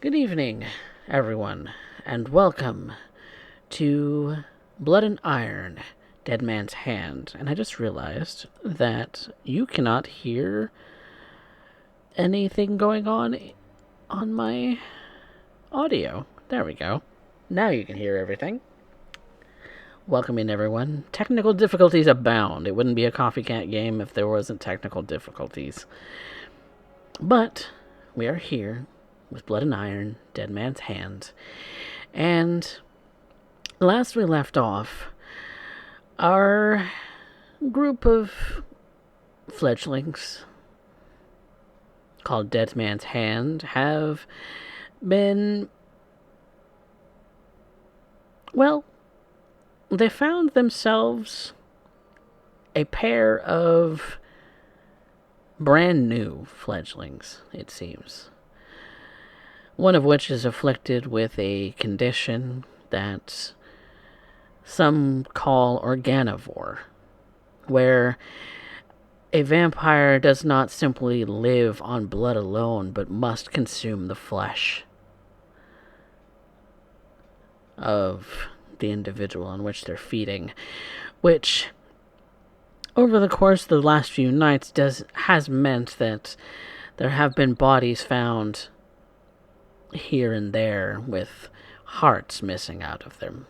Good evening, everyone, and welcome to Blood and Iron, Dead Man's Hand. And I just realized that you cannot hear anything going on my audio. There we go. Now you can hear everything. Welcome in, everyone. Technical difficulties abound. It wouldn't be a CoffeeCat game if there wasn't technical difficulties. But we are here with Blood and Iron, Dead Man's Hand. And last we left off, our group of fledglings called Dead Man's Hand have been, well, they found themselves a pair of brand new fledglings, it seems. One of which is afflicted with a condition that some call organivore, where a vampire does not simply live on blood alone, but must consume the flesh of the individual on which they're feeding, which over the course of the last few nights has meant that there have been bodies found here and there with hearts missing out of them.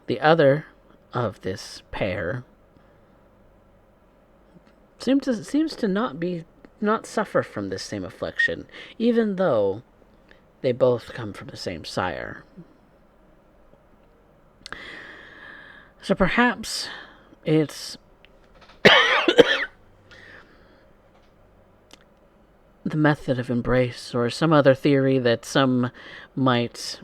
The other of this pair seems to not suffer from this same affliction, even though they both come from the same sire. So perhaps it's the method of embrace, or some other theory that some might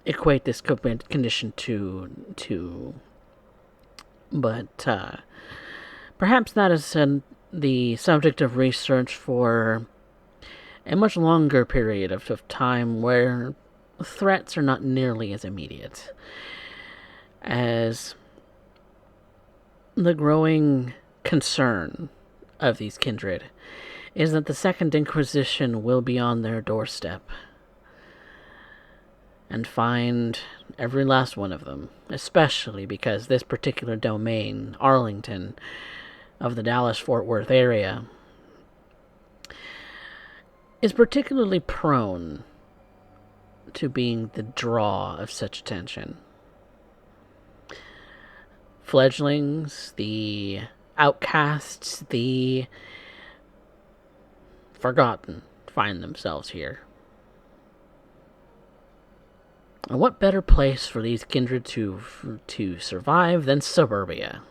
equate this condition to. But perhaps that is the subject of research for a much longer period of time, where threats are not nearly as immediate, as the growing concern of these kindred is that the Second Inquisition will be on their doorstep and find every last one of them, especially because this particular domain, Arlington, of the Dallas-Fort Worth area, is particularly prone to being the draw of such attention. Fledglings, the outcasts, the forgotten find themselves here. And what better place for these kindred to survive than suburbia?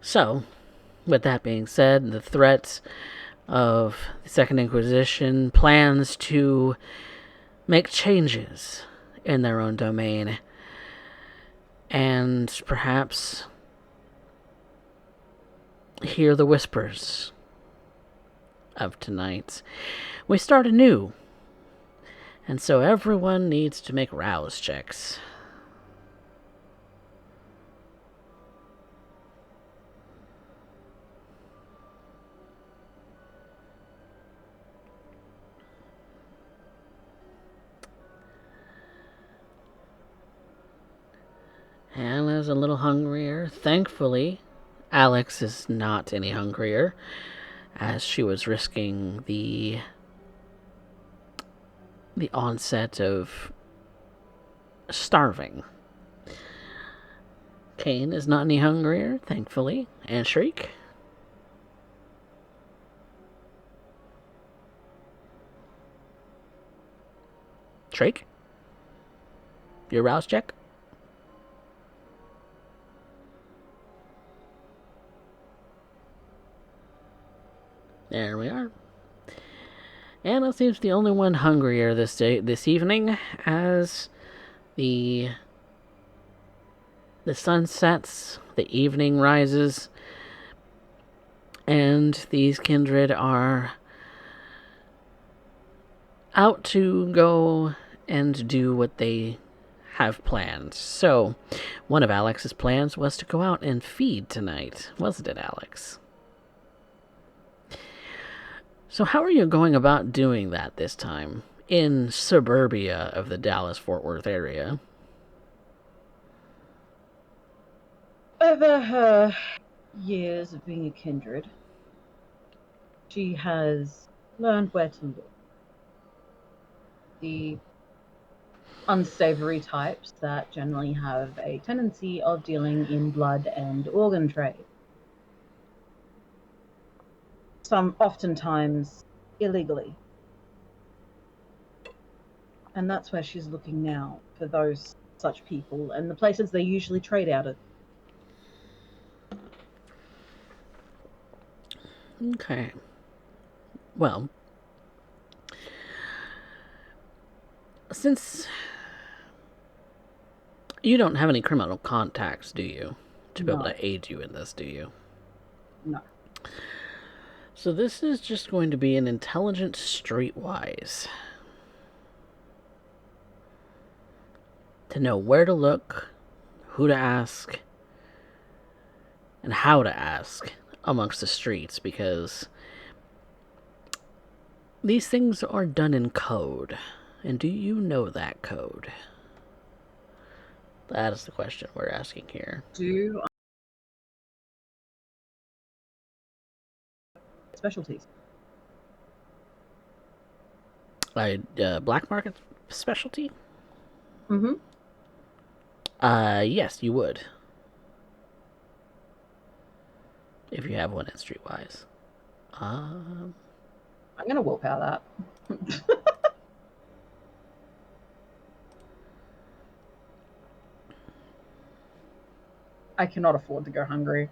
So, with that being said, the threat of the Second Inquisition plans to make changes in their own domain, and perhaps hear the whispers of tonight. We start anew, and so everyone needs to make rouse checks. Anna's a little hungrier. Thankfully, Alex is not any hungrier, as she was risking the onset of starving. Kane is not any hungrier, thankfully. And Shriek? Shriek? Your rouse check? There we are. Anna seems the only one hungrier this evening, as the sun sets, the evening rises, and these kindred are out to go and do what they have plans. So, one of Alex's plans was to go out and feed tonight, wasn't it, Alex? So, how are you going about doing that this time in suburbia of the Dallas-Fort Worth area? Over her years of being a kindred, she has learned where to look. The unsavory types that generally have a tendency of dealing in blood and organ trade. Some oftentimes illegally. And that's where she's looking now, for those such people and the places they usually trade out of. Okay. Well, since you don't have any criminal contacts, do you? To be able No. to aid you in this, do you? No. So this is just going to be an intelligent streetwise. To know where to look, who to ask, and how to ask amongst the streets, because these things are done in code. And do you know that code? That is the question we're asking here. Do specialties. Black market specialty? Mm-hmm. Yes, you would. If you have one in Streetwise. I'm going to willpower that. I cannot afford to go hungry.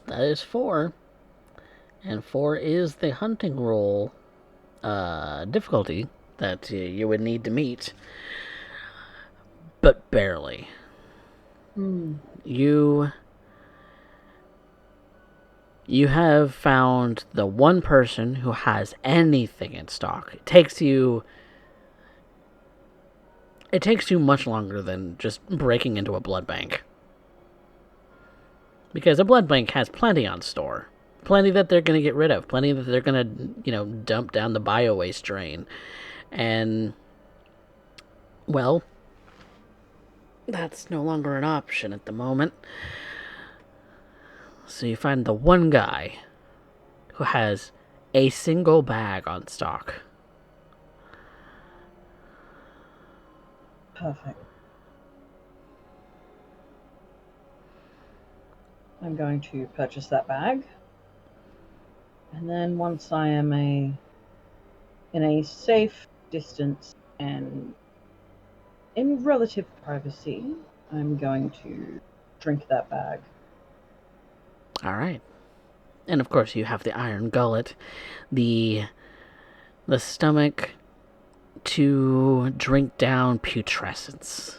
That is 4. And 4 is the hunting roll difficulty that you would need to meet. But barely. You have found the one person who has anything in stock. It takes you much longer than just breaking into a blood bank. Because a blood bank has plenty on store. Plenty that they're going to get rid of. Plenty that they're going to, dump down the bio-waste drain. And, well, that's no longer an option at the moment. So you find the one guy who has a single bag on stock. Perfect. I'm going to purchase that bag. And then once I am in a safe distance and in relative privacy, I'm going to drink that bag. All right. And of course you have the iron gullet, the stomach to drink down putrescence.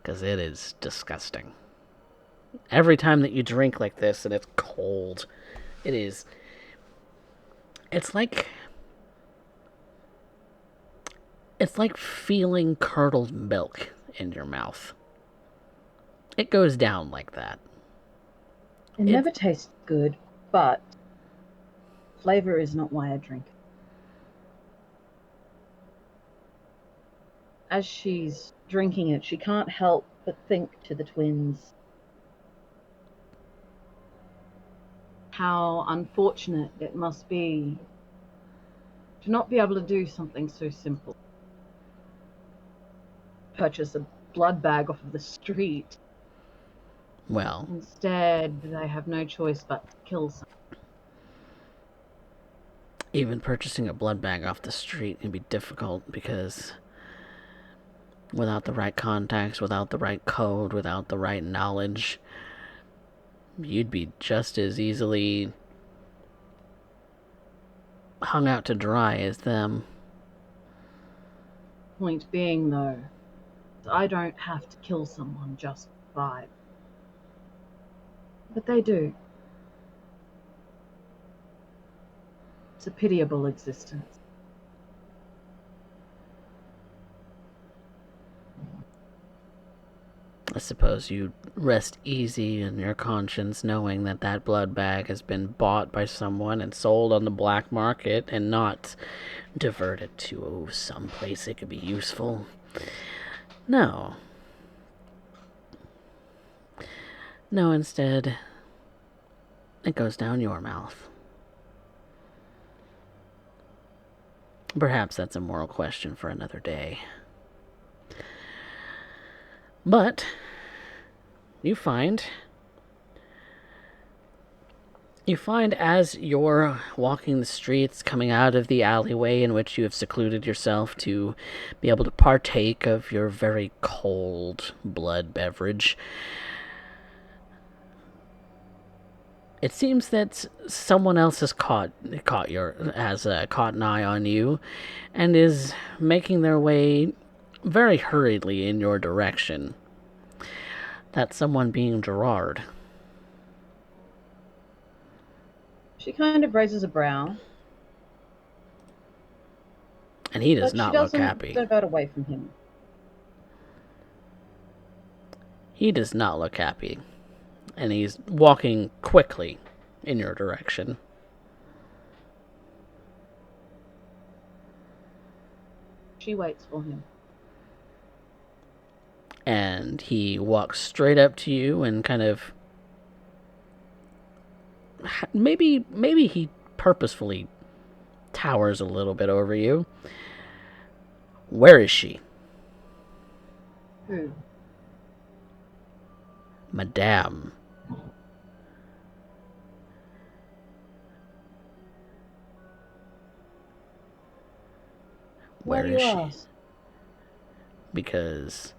Because it is disgusting. Every time that you drink like this and it's cold, it's like feeling curdled milk in your mouth. It goes down like that. It never tastes good, but flavor is not why I drink. As she's drinking it, she can't help but think to the twins. How unfortunate it must be to not be able to do something so simple. Purchase a blood bag off of the street. Well, instead, they have no choice but to kill someone. Even purchasing a blood bag off the street can be difficult because without the right contacts, without the right code, without the right knowledge, you'd be just as easily hung out to dry as them. Point being, though, I don't have to kill someone just to survive. But they do. It's a pitiable existence. I suppose you rest easy in your conscience knowing that that blood bag has been bought by someone and sold on the black market and not diverted to some place it could be useful. No. No, instead, it goes down your mouth. Perhaps that's a moral question for another day. But you find as you're walking the streets, coming out of the alleyway in which you have secluded yourself to be able to partake of your very cold blood beverage, it seems that someone else has caught an eye on you, and is making their way very hurriedly in your direction. That someone being Gerard. She kind of raises a brow. And he does not look happy. She doesn't divert away from him. He does not look happy. And he's walking quickly in your direction. She waits for him. And he walks straight up to you and kind of... Maybe he purposefully towers a little bit over you. Where is she? Who? Madame. Where is she? Ask? Because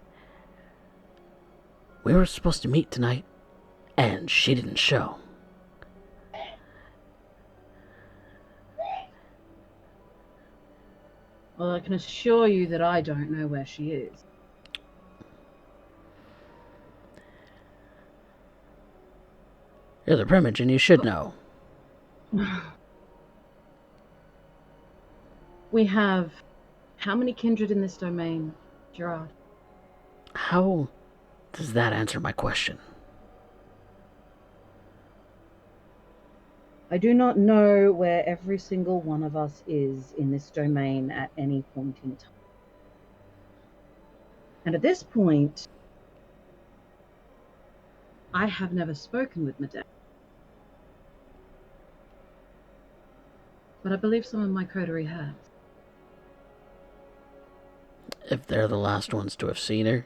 we were supposed to meet tonight, and she didn't show. Well, I can assure you that I don't know where she is. You're the Primage, and you should know. We have how many kindred in this domain, Gerard? How does that answer my question? I do not know where every single one of us is in this domain at any point in time. And at this point, I have never spoken with Madame. But I believe some of my coterie has. If they're the last ones to have seen her,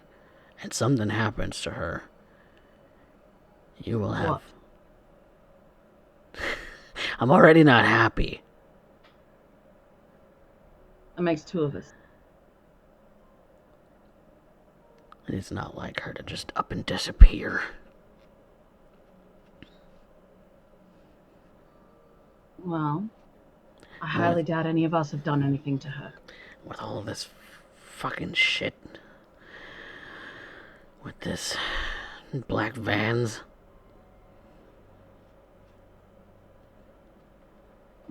and something happens to her, you will have... What? I'm already not happy. That makes two of us. It's not like her to just up and disappear. Well, I highly doubt any of us have done anything to her. With all of this fucking shit. With this black vans.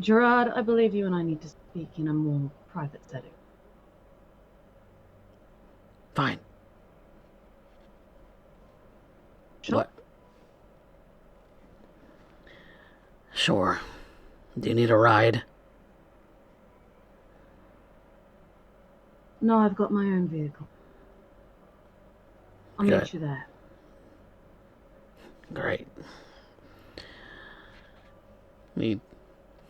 Gerard, I believe you and I need to speak in a more private setting. Fine. Sure. What? Sure. Do you need a ride? No, I've got my own vehicle. I'll Good. meet you there. Great. He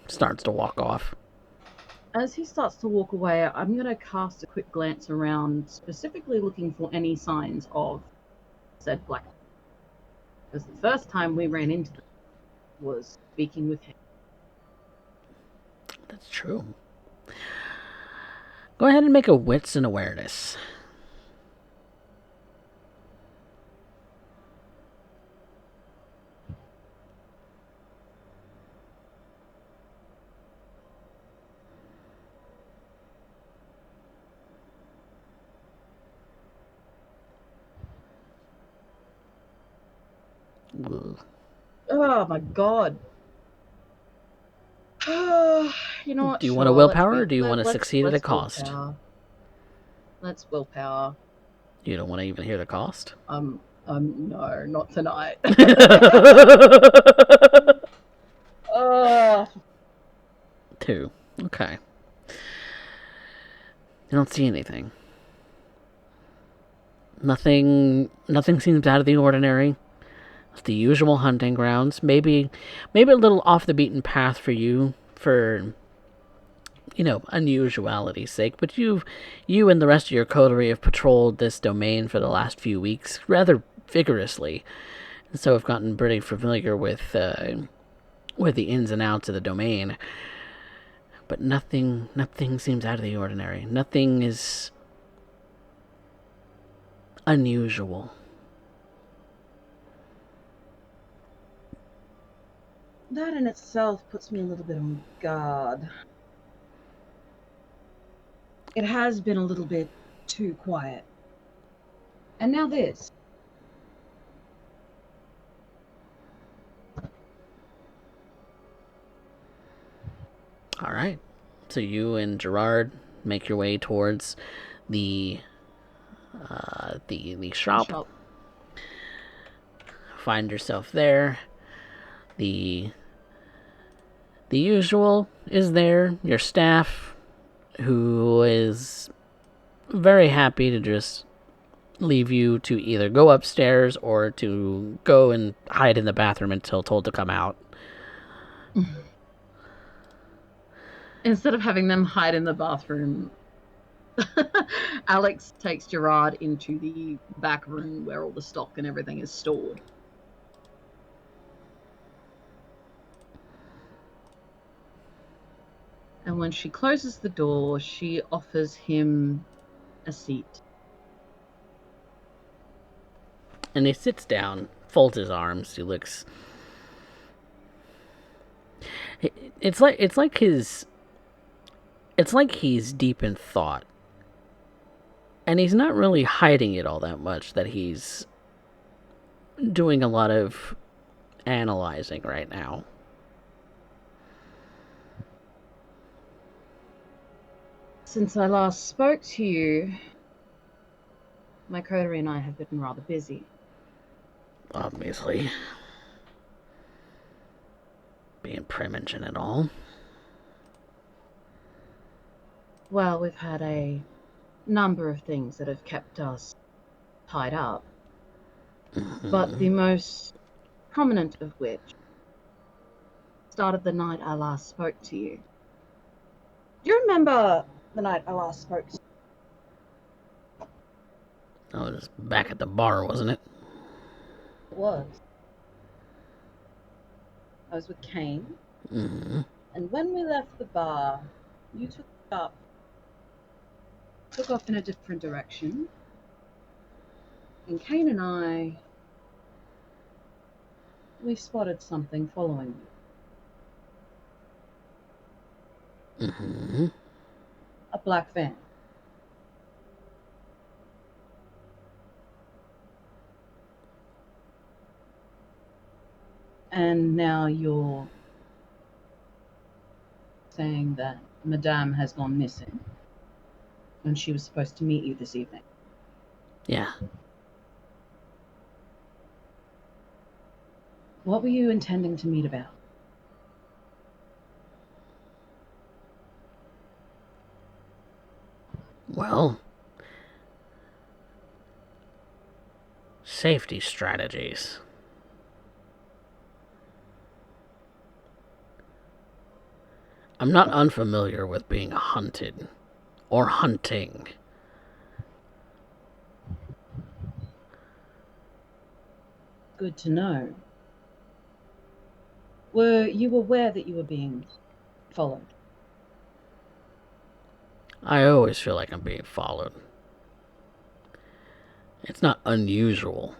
starts to walk off. As he starts to walk away, I'm going to cast a quick glance around, specifically looking for any signs of said black. Because the first time we ran into them was speaking with him. That's true. Go ahead and make a wits and awareness. Oh my god. You know what? Do you want a willpower or do you want to succeed at a cost? Willpower. Let's willpower. You don't want to even hear the cost? No, not tonight. Two. Okay. You don't see anything. Nothing seems out of the ordinary. It's the usual hunting grounds. Maybe a little off the beaten path for you for unusuality's sake, but you and the rest of your coterie have patrolled this domain for the last few weeks rather vigorously, and so have gotten pretty familiar with the ins and outs of the domain. But nothing seems out of the ordinary. Nothing is unusual. That in itself puts me a little bit on guard. It has been a little bit too quiet. And now this. All right. So you and Gerard make your way towards the shop. Find yourself there. The usual is there. Your staff, who is very happy to just leave you to either go upstairs or to go and hide in the bathroom until told to come out. Instead of having them hide in the bathroom, Alex takes Gerard into the back room where all the stock and everything is stored. And when she closes the door, she offers him a seat. And he sits down, folds his arms. He looks. It's like he's deep in thought, and he's not really hiding it all that much. That he's doing a lot of analyzing right now. Since I last spoke to you, my coterie and I have been rather busy. Obviously. Being Primogen and all. Well, we've had a number of things that have kept us tied up. Mm-hmm. But the most prominent of which started the night I last spoke to you. Do you remember the night I last spoke to you? Oh, it was back at the bar, wasn't it? It was. I was with Kane. Mm-hmm. And when we left the bar, you took off in a different direction. And Kane and I, we spotted something following you. Mm-hmm. A black van. And now you're saying that Madame has gone missing when she was supposed to meet you this evening. Yeah. What were you intending to meet about? Well, safety strategies. I'm not unfamiliar with being hunted or hunting. Good to know. Were you aware that you were being followed? I always feel like I'm being followed. It's not unusual.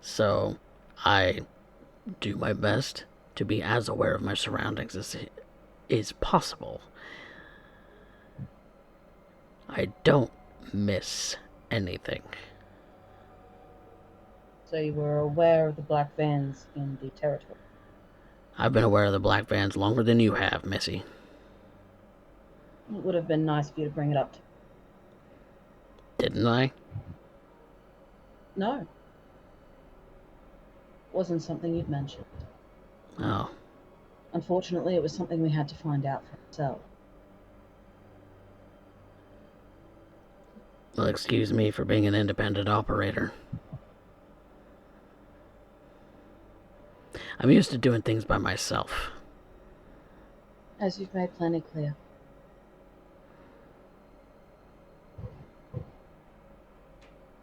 So, I do my best to be as aware of my surroundings as is possible. I don't miss anything. So you were aware of the black vans in the territory? I've been aware of the black vans longer than you have, Missy. It would have been nice for you to bring it up to Didn't I? No. Wasn't something you'd mentioned. Oh. Unfortunately, it was something we had to find out for ourselves. Well, excuse me for being an independent operator. I'm used to doing things by myself. As you've made plenty clear.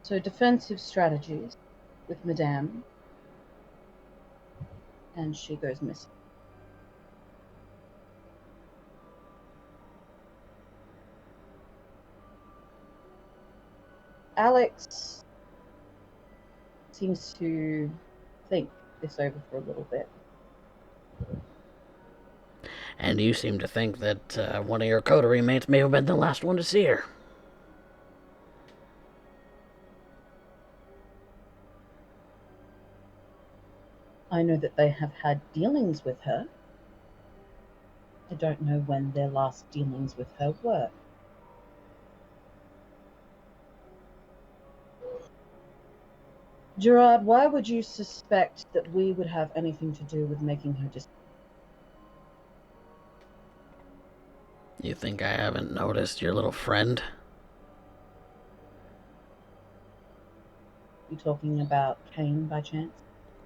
So defensive strategies with Madame, and she goes missing. Alex seems to think this over for a little bit. And you seem to think that one of your coterie mates may have been the last one to see her. I know that they have had dealings with her. I don't know when their last dealings with her were. Gerard, why would you suspect that we would have anything to do with making her disappear? You think I haven't noticed your little friend? You talking about Kane by chance?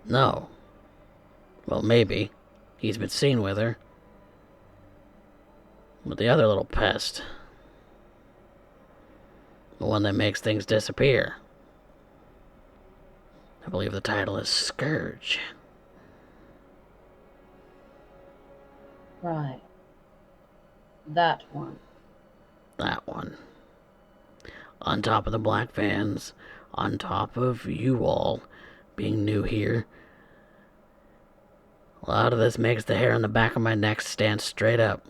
No. Well, maybe. He's been seen with her. But the other little pest. The one that makes things disappear. I believe the title is Scourge. Right. That one. That one. On top of the black vans, on top of you all being new here. A lot of this makes the hair on the back of my neck stand straight up.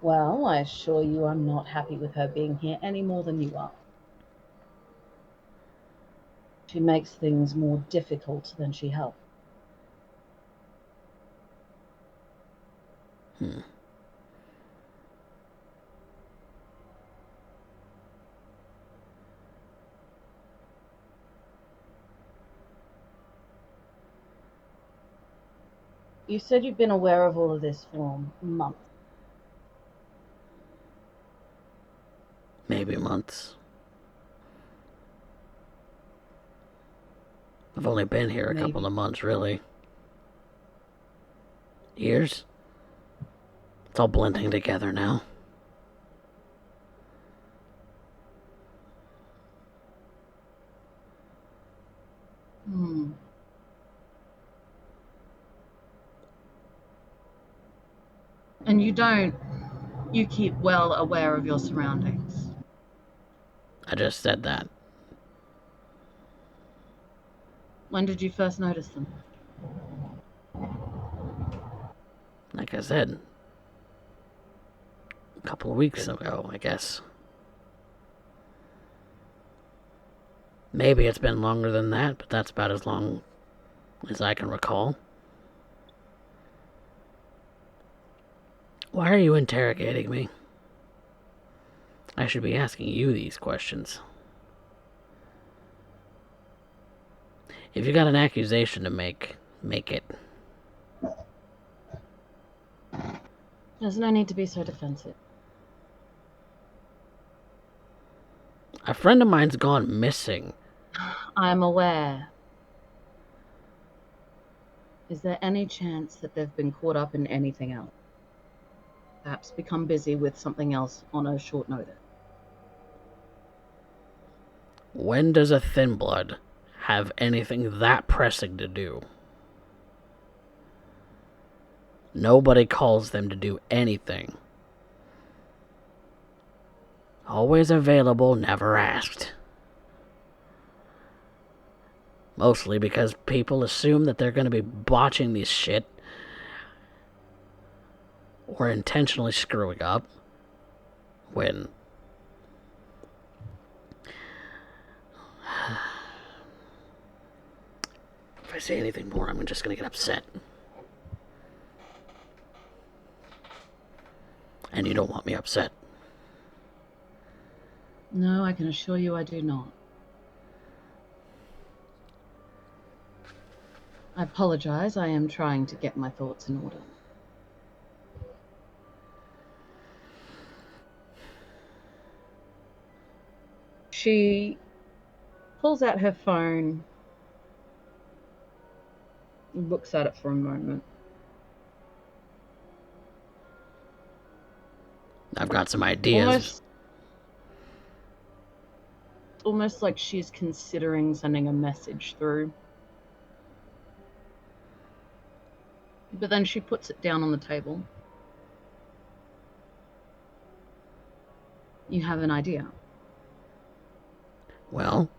Well, I assure you I'm not happy with her being here any more than you are. She makes things more difficult than she helps. You said you've been aware of all of this for months. Maybe months. I've only been here a couple of months, really. Years? It's all blending together now. And you keep well aware of your surroundings. I just said that. When did you first notice them? Like I said, a couple of weeks ago, I guess. Maybe it's been longer than that, but that's about as long as I can recall. Why are you interrogating me? I should be asking you these questions. If you got an accusation to make it. There's no need to be so defensive. A friend of mine's gone missing. I'm aware. Is there any chance that they've been caught up in anything else? Perhaps become busy with something else on a short notice? When does a thin blood have anything that pressing to do? Nobody calls them to do anything. Always available, never asked. Mostly because people assume that they're going to be botching this shit or intentionally screwing up when if I say anything more, I'm just going to get upset. And you don't want me upset. No, I can assure you I do not. I apologize. I am trying to get my thoughts in order. She pulls out her phone, looks at it for a moment. I've got some ideas. Almost like she's considering sending a message through. But then she puts it down on the table. You have an idea. Well,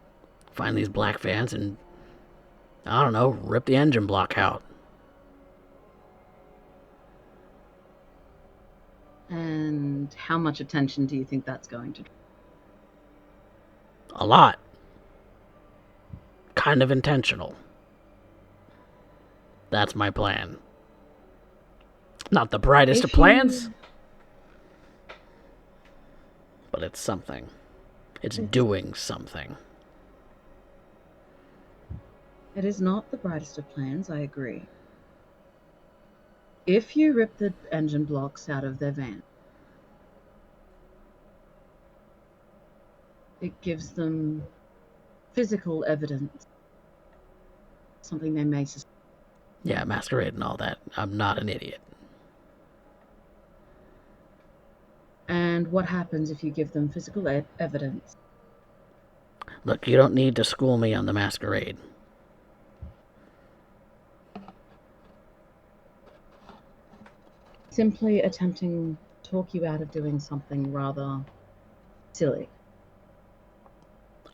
find these black vans and, I don't know, rip the engine block out. And how much attention do you think that's going to draw? A lot. Kind of intentional. That's my plan. Not the brightest of plans, but it's something. It's doing something. It is not the brightest of plans, I agree. If you rip the engine blocks out of their van, it gives them physical evidence, something they may suspect. Yeah, masquerade and all that. I'm not an idiot. And what happens if you give them physical evidence? Look, you don't need to school me on the masquerade. Simply attempting to talk you out of doing something rather silly.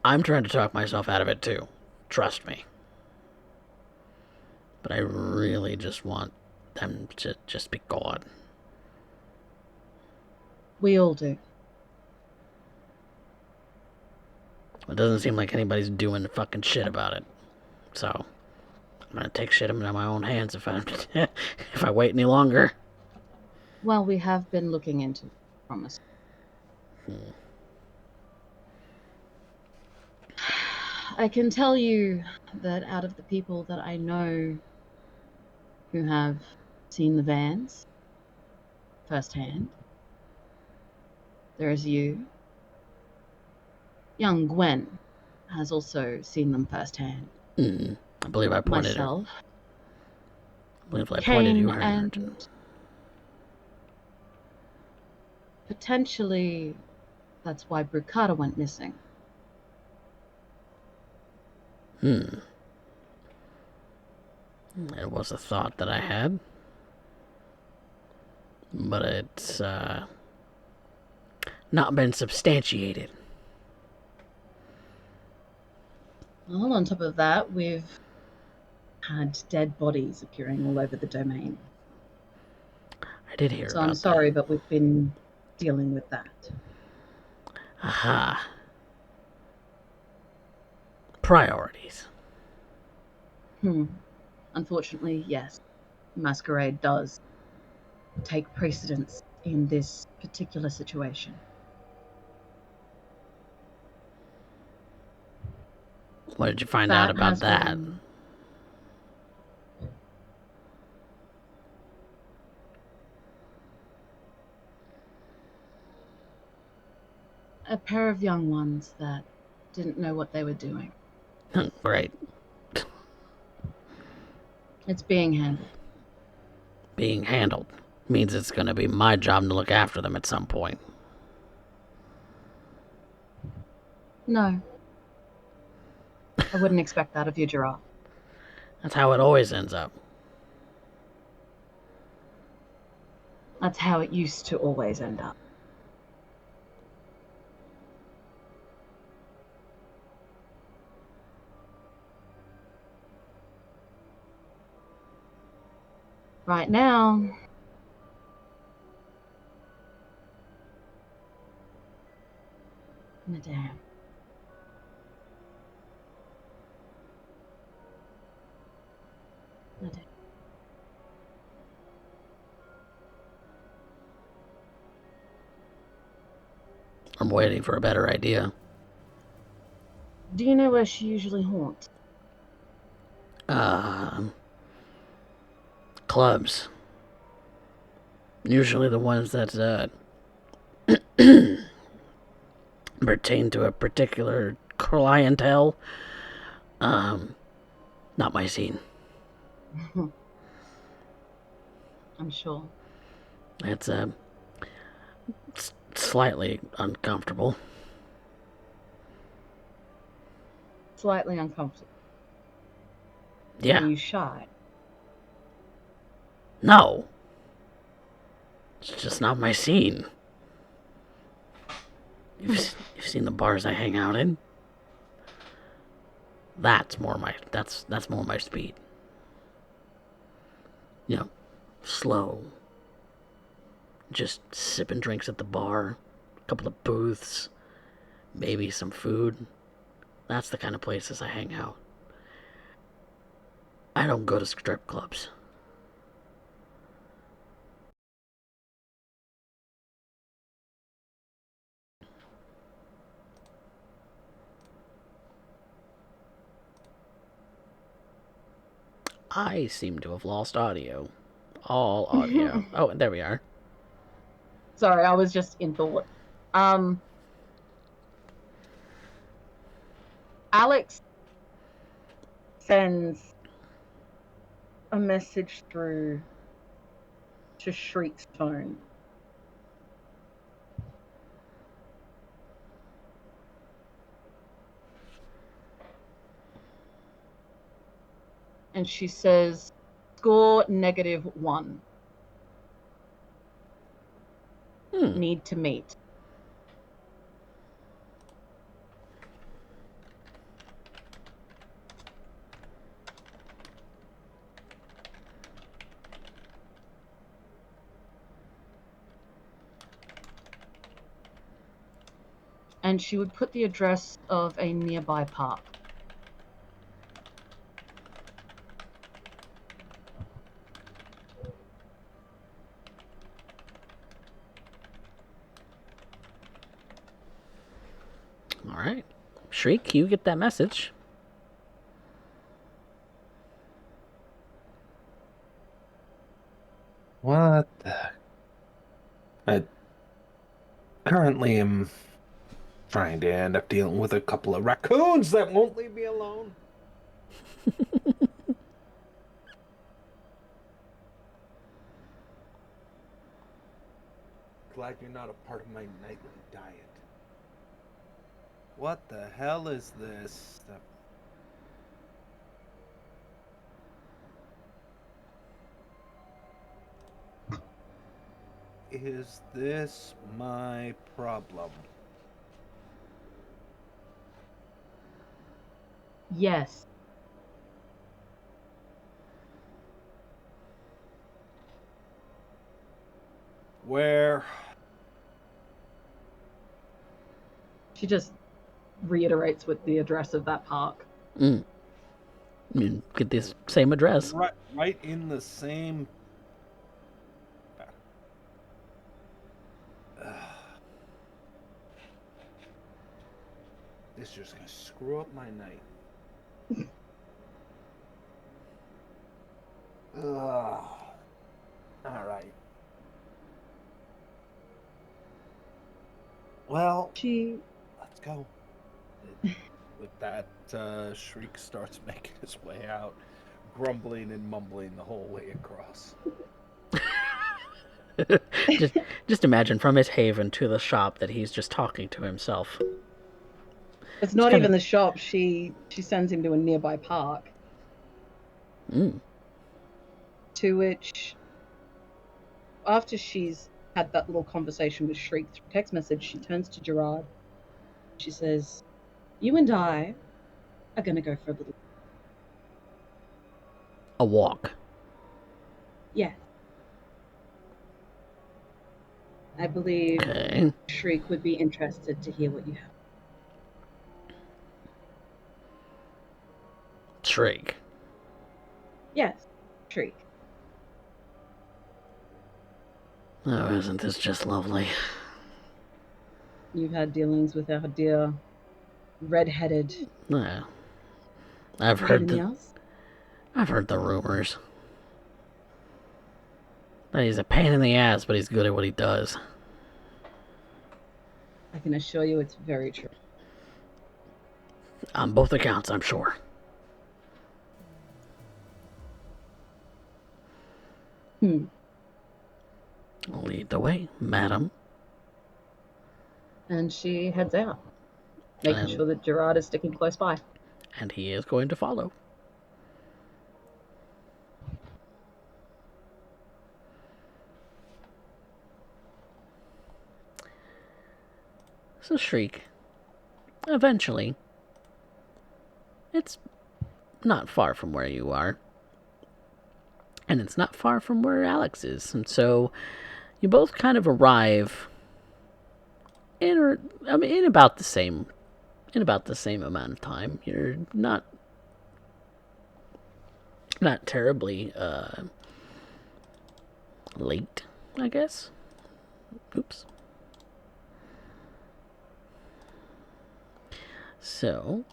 I'm trying to talk myself out of it too. Trust me. But I really just want them to just be gone. We all do. It doesn't seem like anybody's doing fucking shit about it. So, I'm gonna take shit into my own hands if I wait any longer. Well, we have been looking into it, I promise. I can tell you that out of the people that I know who have seen the vans firsthand, there is you. Young Gwen has also seen them firsthand. I believe I pointed Myself. I believe I pointed you her. And potentially that's why Brucata went missing. It was a thought that I had. But it's not been substantiated. Well, on top of that, we've had dead bodies appearing all over the domain. I did hear So about I'm sorry, that. but we've been dealing with that. Aha. Priorities. Unfortunately, yes. Masquerade does take precedence in this particular situation. What did you find out about that? A pair of young ones that didn't know what they were doing. Great. It's being handled. Being handled means it's going to be my job to look after them at some point. No. I wouldn't expect that of you, Giraffe. That's how it always ends up. That's how it used to always end up. Right now, Madame. Madame. I'm waiting for a better idea. Do you know where she usually haunts? Clubs. Usually the ones that pertain to a particular clientele. Not my scene. I'm sure. It's slightly uncomfortable. Slightly uncomfortable. Yeah. Are you shy? No. It's just not my scene. You've seen the bars I hang out in? That's more my speed. You know, slow. Just sipping drinks at the bar, a couple of booths, maybe some food. That's the kind of places I hang out. I don't go to strip clubs. I seem to have lost audio. All audio. Oh, there we are. Sorry, I was just in thought. Alex sends a message through to Shriek's phone. And she says, score -1. Need to meet. And she would put the address of a nearby park. All right. Shriek, you get that message. What the... I currently am trying to end up dealing with a couple of raccoons that won't leave me alone. Glad you're not a part of my nightly diet. What the hell is this? Is this my problem? Yes. Where? She just reiterates with the address of that park. I mean, get this same address. Right in the same... This is just gonna screw up my night. Alright. Well, let's go. With that, Shriek starts making his way out, grumbling and mumbling the whole way across. just imagine from his haven to the shop that he's just talking to himself. It's not even the shop. She sends him to a nearby park. To which, after she's had that little conversation with Shriek through text message, she turns to Gerard. She says, you and I are going to go for a walk. Yes. I believe Shriek would be interested to hear what you have. Shriek. Yes, Shriek. Oh, isn't this just lovely? you've had dealings with our dear red-headed Uh, I've pain heard in the the ass. I've heard the rumors that he's a pain in the ass, but he's good at what he does. I can assure you it's very true. On both accounts, I'm sure. Lead the way, madam. And she heads out, making And, sure that Gerard is sticking close by. and he is going to follow. So, Shriek, eventually, it's not far from where you are. And it's not far from where Alex is. And so, you both kind of arrive in about the same amount of time. You're not terribly late, I guess. Oops. So,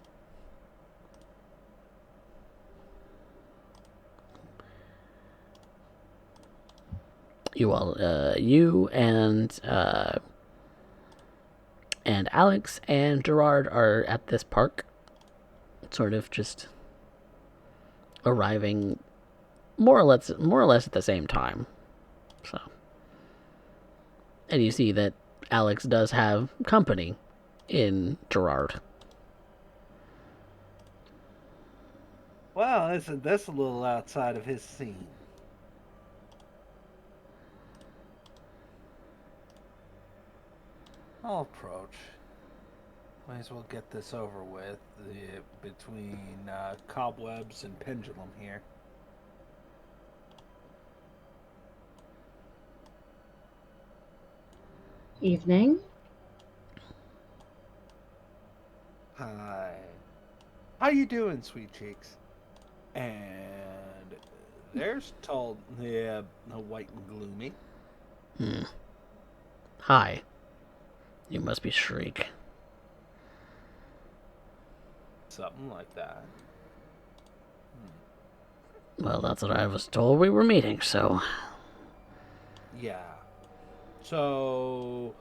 you and Alex and Gerard are at this park, sort of just arriving more or less at the same time. So, and you see that Alex does have company in Gerard. Well, that's a little outside of his scene. I'll approach. Might as well get this over with. Between cobwebs and pendulum here. Evening. Hi. How you doing, sweet cheeks? And there's tall, yeah, white and gloomy. Hi. You must be Shriek. Something like that. Well, that's what I was told we were meeting, so... Yeah. So,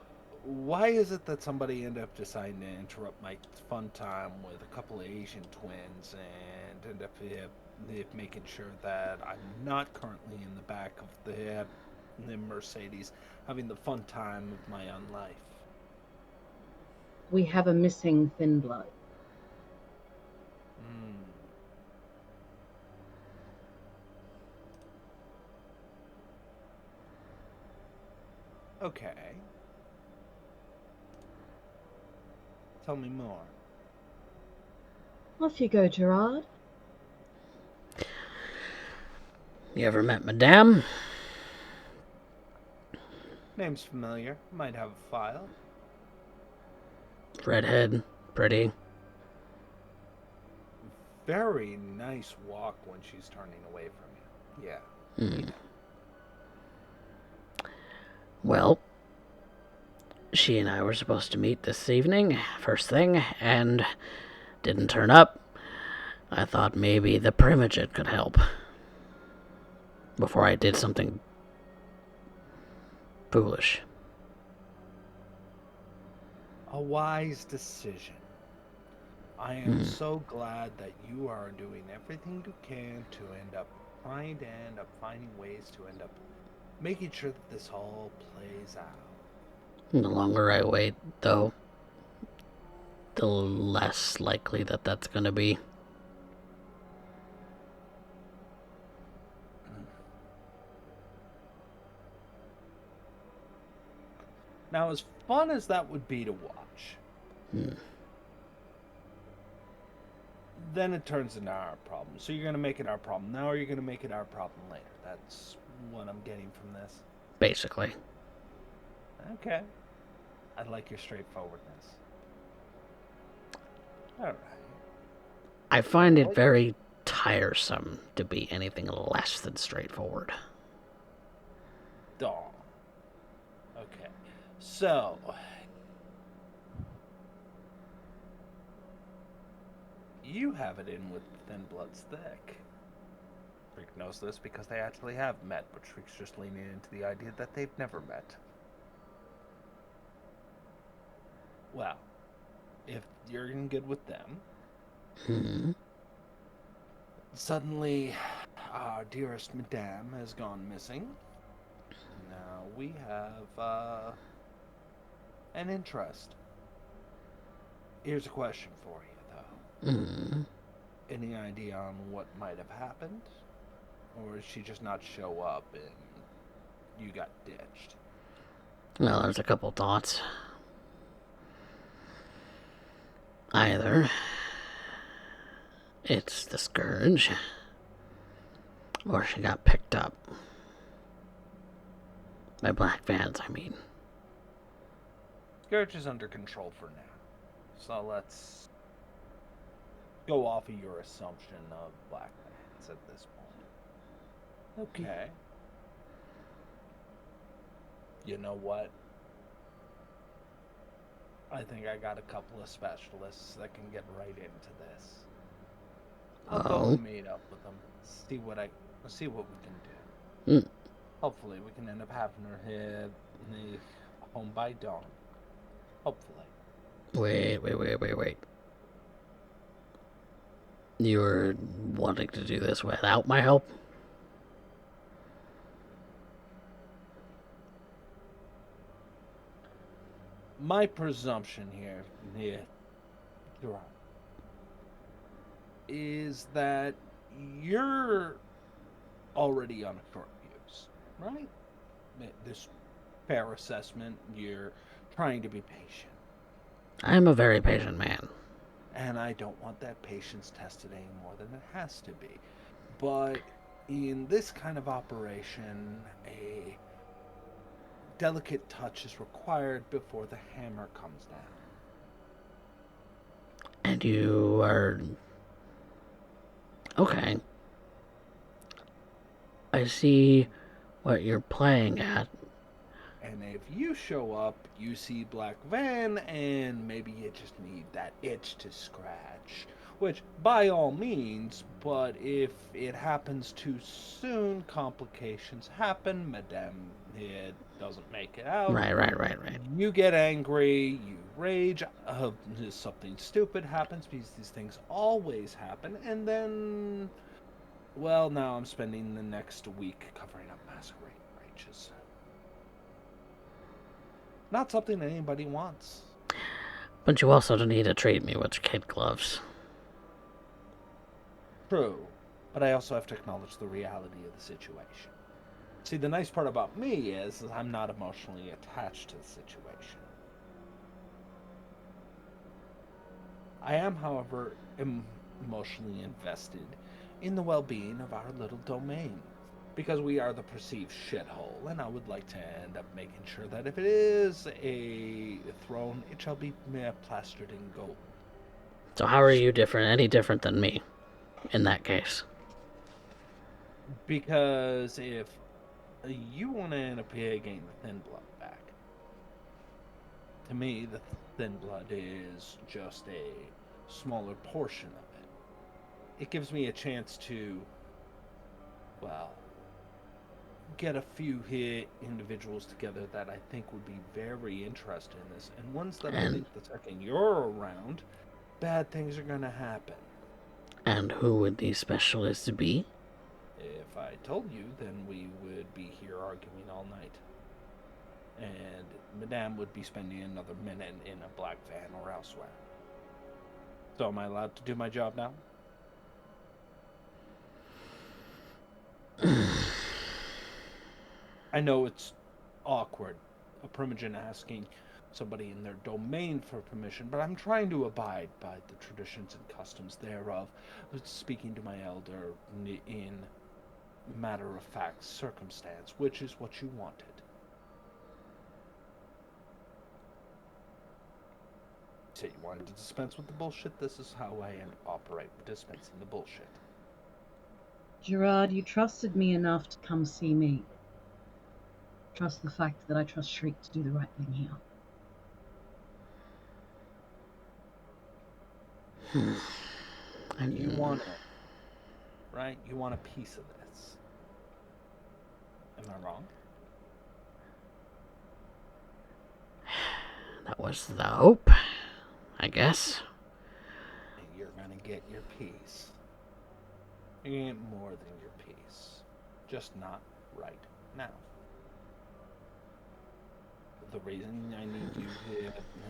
why is it that somebody ended up deciding to interrupt my fun time with a couple of Asian twins and end up making sure that I'm not currently in the back of the Mercedes having the fun time of my own life? We have a missing thin blood. Okay. Tell me more. Off you go, Gerard. You ever met Madame? Name's familiar. Might have a file. Redhead, pretty. Very nice walk when she's turning away from you. Yeah. Well, she and I were supposed to meet this evening, first thing, and didn't turn up. I thought maybe the Primogen could help. Before I did something foolish. A wise decision. I am so glad that you are doing everything you can to end up finding ways to end up making sure that this all plays out. The longer I wait, though, the less likely that that's going to be. Now, as fun as that would be to watch, then it turns into our problem. So you're going to make it our problem now, or you're going to make it our problem later. That's what I'm getting from this. Basically. Okay. I like your straightforwardness. Alright. I find it very tiresome to be anything less than straightforward. Dawn. Okay. So, you have it in with Thin Blood's thick. Shriek knows this because they actually have met, but Shriek's just leaning into the idea that they've never met. Well, if you're in good with them, suddenly our dearest Madame has gone missing. Now we have an interest. Here's a question for you, though. Any idea on what might have happened? Or did she just not show up and you got ditched? Well, there's a couple thoughts. Either it's the Scourge, or she got picked up. By black vans, I mean. Scourge is under control for now. So let's go off of your assumption of black vans at this point. Okay. You know what? I think I got a couple of specialists that can get right into this. I'll go and meet up with them. See what we can do. Hopefully we can end up having her here home by dawn. Hopefully. Wait. You're wanting to do this without my help? My presumption here, Gerard, is that you're already on a short fuse, right? This fair assessment, you're trying to be patient. I'm a very patient man. And I don't want that patience tested any more than it has to be. But in this kind of operation, a delicate touch is required before the hammer comes down. And you are... Okay. I see what you're playing at. And if you show up, you see Black Van, and maybe you just need that itch to scratch. Which, by all means, but if it happens too soon, complications happen, Madame it doesn't make it out. Right. You get angry, you rage, something stupid happens, because these things always happen, and then, well, now I'm spending the next week covering up masquerade rages. Not something that anybody wants. But you also don't need to treat me with kid gloves. True, but I also have to acknowledge the reality of the situation. See, the nice part about me is I'm not emotionally attached to the situation. I am, however, emotionally invested in the well-being of our little domain, because we are the perceived shithole, and I would like to end up making sure that if it is a throne, it shall be plastered in gold. So how are you any different than me, in that case? Because if you want to end up getting the Thin Blood back, to me, the Thin Blood is just a smaller portion of it. It gives me a chance to, well, get a few individuals together that I think would be very interested in this, and ones that I think the second you're around, bad things are going to happen. And who would these specialists be? If I told you, then we would be here arguing all night. And Madame would be spending another minute in a black van or elsewhere. So am I allowed to do my job now? I know it's awkward, a primogen asking somebody in their domain for permission, but I'm trying to abide by the traditions and customs thereof, speaking to my elder in matter-of-fact circumstance, which is what you wanted. You said you wanted to dispense with the bullshit. This is how I operate, dispensing the bullshit. Gerard, you trusted me enough to come see me. Trust the fact that I trust Shriek to do the right thing here. You want it, right? You want a piece of this. Am I wrong? That was the hope, I guess. You're gonna get your piece. You get more than your piece. Just not right now. The reason I need you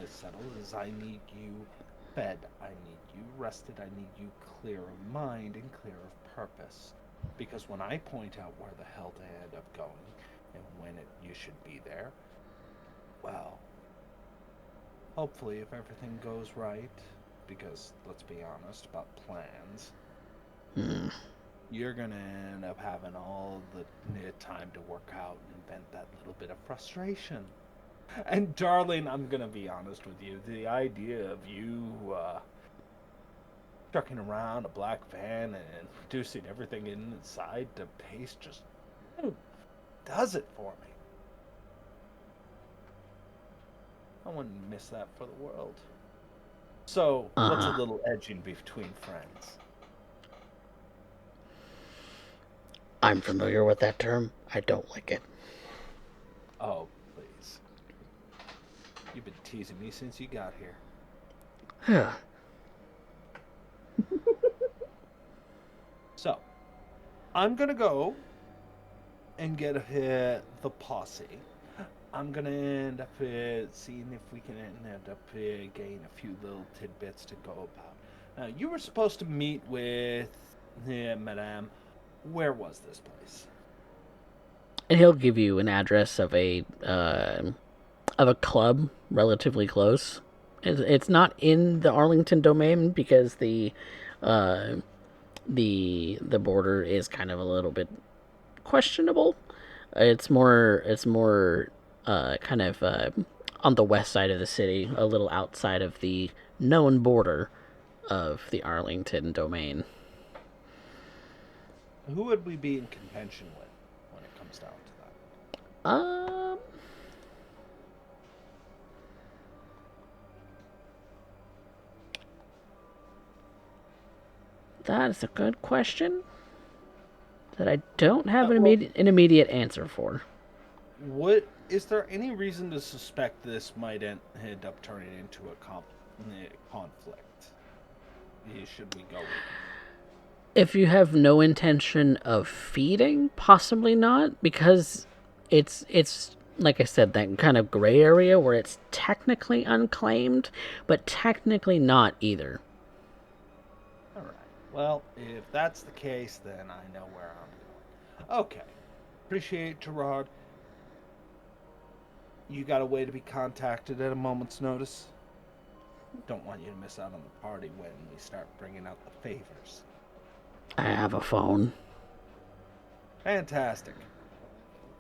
settled is I need you fed. I need you rested. I need you clear of mind and clear of purpose. Because when I point out where the hell to end up going and when you should be there, well, hopefully if everything goes right, because let's be honest about plans, you're going to end up having all the time to work out and vent that little bit of frustration. And darling, I'm gonna be honest with you. The idea of you trucking around a black van and reducing everything inside to paste just does it for me. I wouldn't miss that for the world. So, what's a little edging between friends? I'm familiar with that term. I don't like it. Oh, please. You've been teasing me since you got here. Huh. So, I'm gonna go and get the posse. I'm gonna end up seeing if we can end up getting a few little tidbits to go about. Now, you were supposed to meet with Madame. Where was this place? And he'll give you an address of a club relatively close. It's not in the Arlington domain because the border is kind of a little bit questionable. It's more kind of on the west side of the city, a little outside of the known border of the Arlington domain. Who would we be in contention with when it comes down to that? That is a good question that I don't have an immediate answer for. What is there any reason to suspect this might end up turning into a conflict? Should we go with it? If you have no intention of feeding, possibly not, because it's like I said, that kind of gray area where it's technically unclaimed, but technically not either. All right. Well, if that's the case, then I know where I'm going. Okay. Appreciate Gerard. You got a way to be contacted at a moment's notice? Don't want you to miss out on the party when we start bringing out the favors. I have a phone. Fantastic.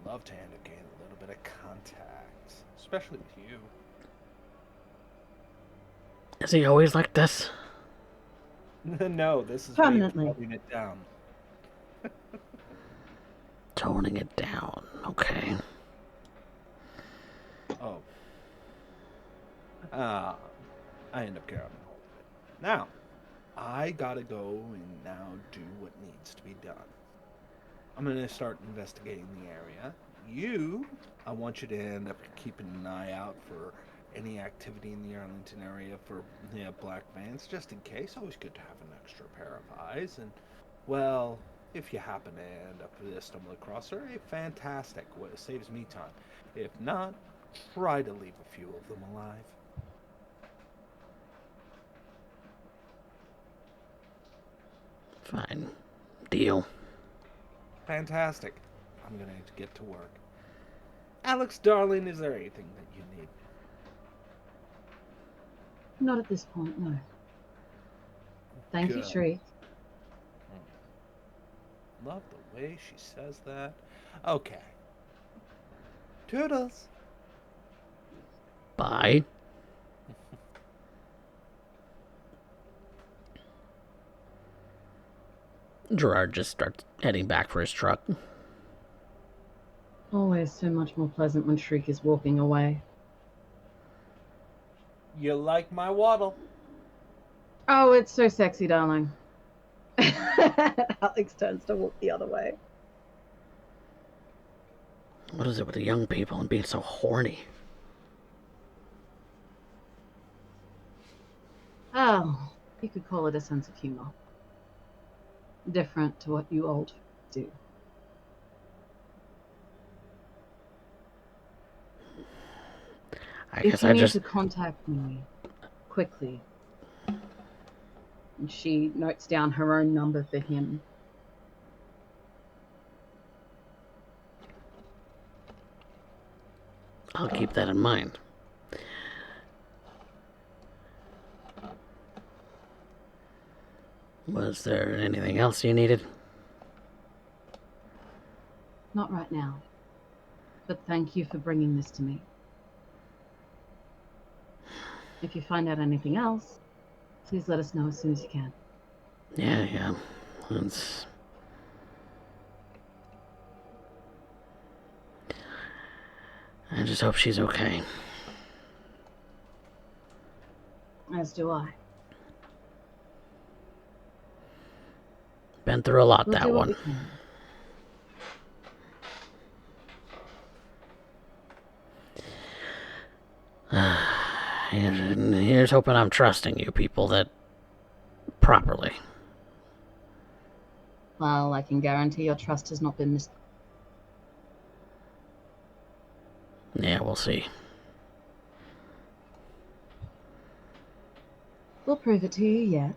Love to end up getting a little bit of contact, especially with you. Is he always like this? No, this is permanently toning it down. Toning it down. Okay. Oh. I end up carrying hold of it. Now, I gotta go and now do what needs to be done. I'm gonna start investigating the area. I want you to end up keeping an eye out for any activity in the Arlington area for black vans, just in case. Always good to have an extra pair of eyes. And, well, if you happen to end up stumble across her, fantastic. It saves me time. If not, try to leave a few of them alive. Fine. Deal. Fantastic. I'm going to get to work. Alex, darling, is there anything that you need? not at this point, no. Thank you, Good. Tree. Love the way she says that. Okay. Toodles. Bye. Gerard just starts heading back for his truck. Always so much more pleasant when Shriek is walking away. You like my waddle? Oh, it's so sexy, darling. Alex turns to walk the other way. What is it with the young people and being so horny? Oh, you could call it a sense of humor. Different to what you old do. I If guess you I need just... to contact me quickly. And she notes down her own number for him. I'll keep that in mind. Was there anything else you needed? Not right now. But thank you for bringing this to me. If you find out anything else, please let us know as soon as you can. Yeah. It's... I just hope she's okay. As do I. Been through a lot, We'll that do what one. we can. Here's hoping I'm trusting you people that properly. Well, I can guarantee your trust has not been misplaced. Yeah, we'll see. We'll prove it to you yet.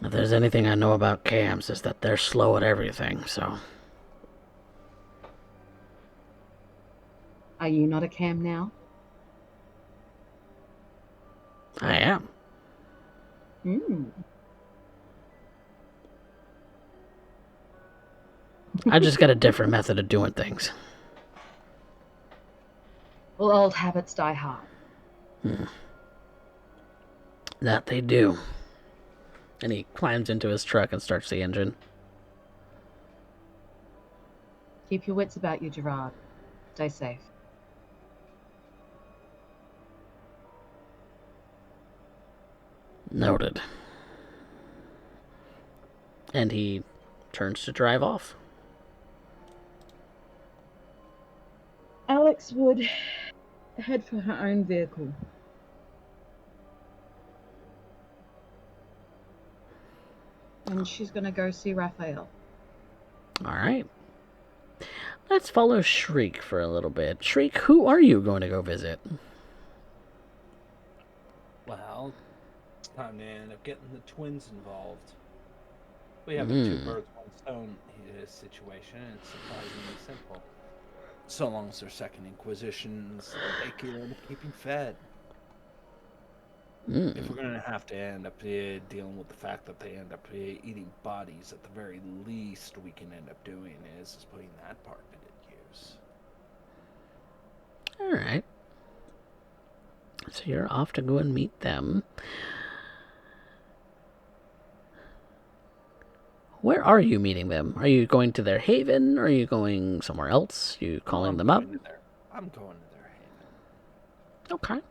If there's anything I know about cams, is that they're slow at everything, so... Are you not a cam now? I am. I just got a different method of doing things. Well, old habits die hard. That they do. And he climbs into his truck and starts the engine. Keep your wits about you, Gerard. Stay safe. Noted. And he turns to drive off. Alex would head for her own vehicle. And she's going to go see Raphael. Alright. Let's follow Shriek for a little bit. Shriek, who are you going to go visit? Well, it's time to end up getting the twins involved. We have a two birds, one stone situation, and it's surprisingly simple. So long as they're second inquisitions, they can keep him fed. If we're going to have to end up dealing with the fact that they end up eating bodies, at the very least we can end up doing is putting that part of it in use. Alright. So you're off to go and meet them. Where are you meeting them? Are you going to their haven? Or are you going somewhere else? You calling them up? I'm going to their haven. Okay.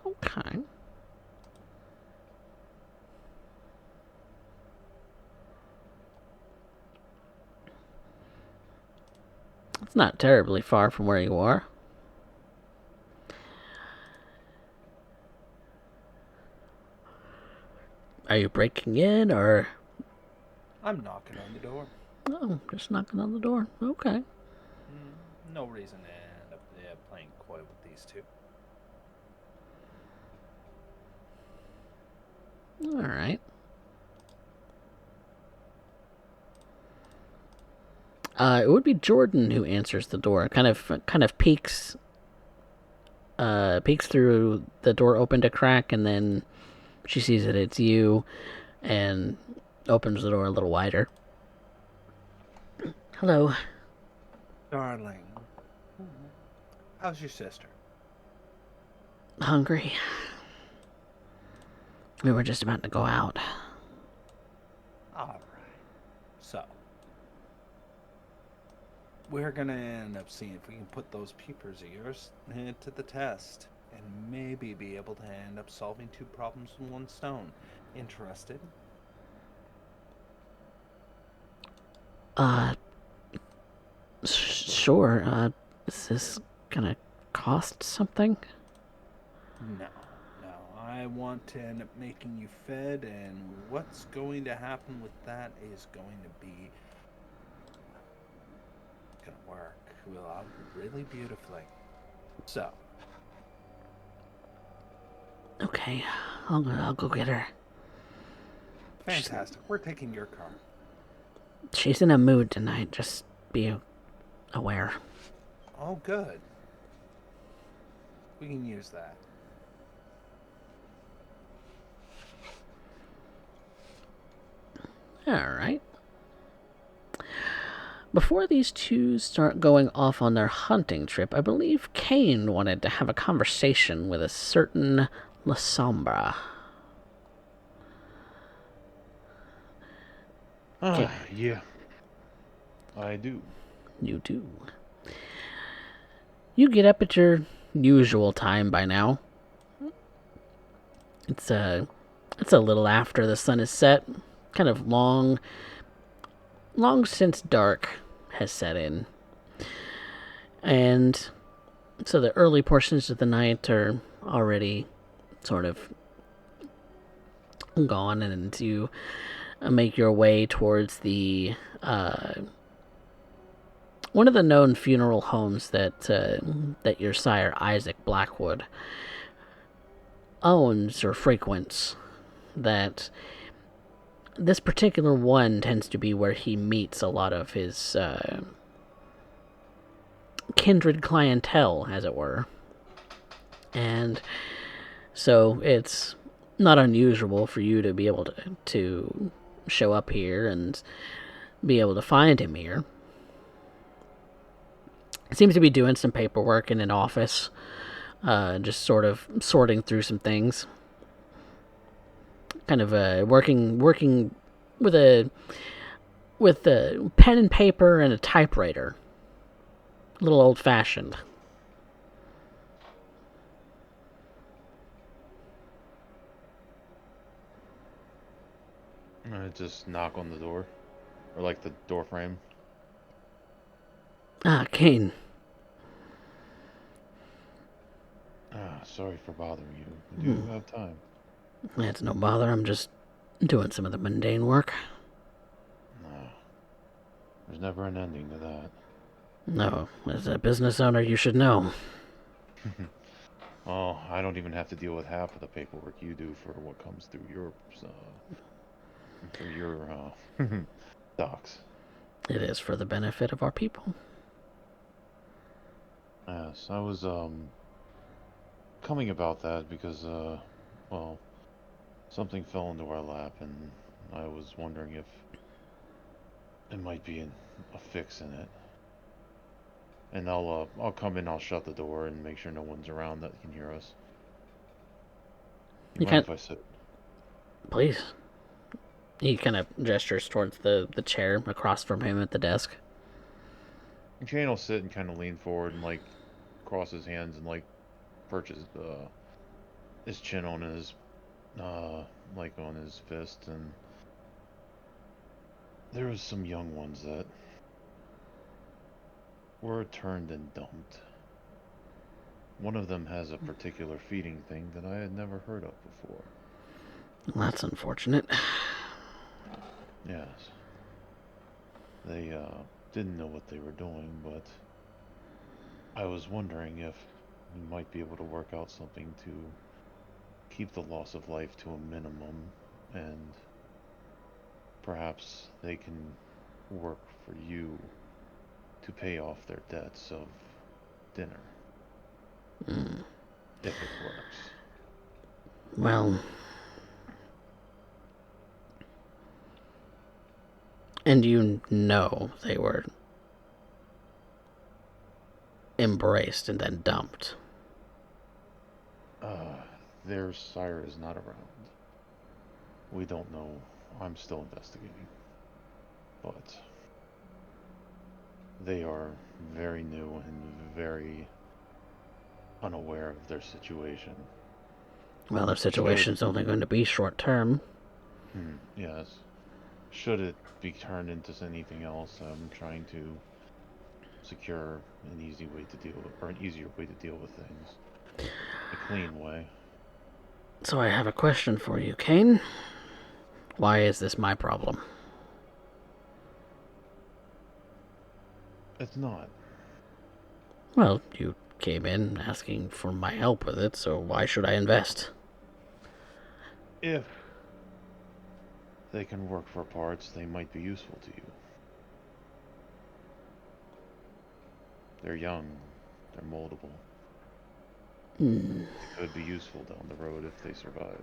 Okay. It's not terribly far from where you are. Are you breaking in, or... I'm knocking on the door. Oh, just knocking on the door. Okay. No reason to end up playing coy with these two. Alright. It would be Jordan who answers the door. Kind of peeks through the door open to crack, and then she sees that it's you and opens the door a little wider. Hello. Darling, how's your sister? Hungry. We were just about to go out. All right. So, we're gonna end up seeing if we can put those peepers of yours to the test and maybe be able to end up solving two problems with one stone. Interested? Uh, sure. Is this gonna cost something? No, no. I want to end up making you fed, and what's going to happen with that is going to be gonna work well, really beautifully. So, Okay, I'll go get her. fantastic. We're taking your car. She's in a mood tonight. Just be aware. Oh, good. We can use that. All right. Before these two start going off on their hunting trip, I believe Kane wanted to have a conversation with a certain La Sombra. Yeah, I do. You do. You get up at your usual time by now. It's a little after the sun is set. Kind of long since dark has set in. And so the early portions of the night are already sort of gone, and you make your way towards the one of the known funeral homes that your sire Isaac Blackwood owns or frequents. That this particular one tends to be where he meets a lot of his kindred clientele, as it were. And so it's not unusual for you to be able to show up here and be able to find him here. He seems to be doing some paperwork in an office, just sort of sorting through some things. Kind of working with a pen and paper and a typewriter. A little old fashioned. I just knock on the door, or like the door frame. Ah, Kane. Sorry for bothering you. Do you have time? It's no bother. I'm just doing some of the mundane work. No. There's never an ending to that. No, as a business owner, you should know. Oh, I don't even have to deal with half of the paperwork you do for what comes through your docs. It is for the benefit of our people. Yes, I was coming about that because well, something fell into our lap, and I was wondering if it might be a fix in it. And I'll come in, I'll shut the door and make sure no one's around that can hear us. You You mind can't. if I sit? Please. He kind of gestures towards the chair across from him at the desk. Shane will sit and kind of lean forward and like cross his hands and like perch his chin on his like on his fist, and there was some young ones that were turned and dumped. One of them has a particular feeding thing that I had never heard of before. Well, that's unfortunate. Yes. They didn't know what they were doing, but I was wondering if we might be able to work out something to keep the loss of life to a minimum, and perhaps they can work for you to pay off their debts of dinner. If it works. Well. And you know they were embraced and then dumped. Their sire is not around. We don't know. I'm still investigating. But they are very new and very unaware of their situation. Well, their Should, situation's only going to be short term. yes, should it be turned into anything else, I'm trying to secure an easy way to deal with, or an easier way to deal with things. A clean way. So I have a question for you, Kane. Why is this my problem? It's not. Well, you came in asking for my help with it, so why should I invest? If they can work for parts, they might be useful to you. They're young, they're moldable. They could be useful down the road if they survive.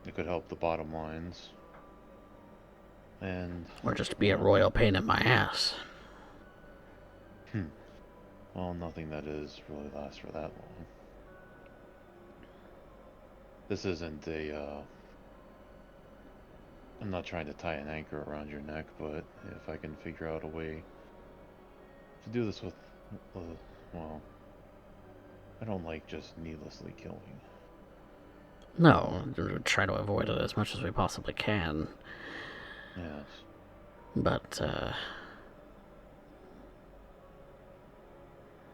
It could help the bottom lines. And, Or just be a royal pain in my ass. well, nothing that is really lasts for that long. This isn't I'm not trying to tie an anchor around your neck, but if I can figure out a way to do this with, well, I don't like just needlessly killing. No, try to avoid it as much as we possibly can. Yes. But,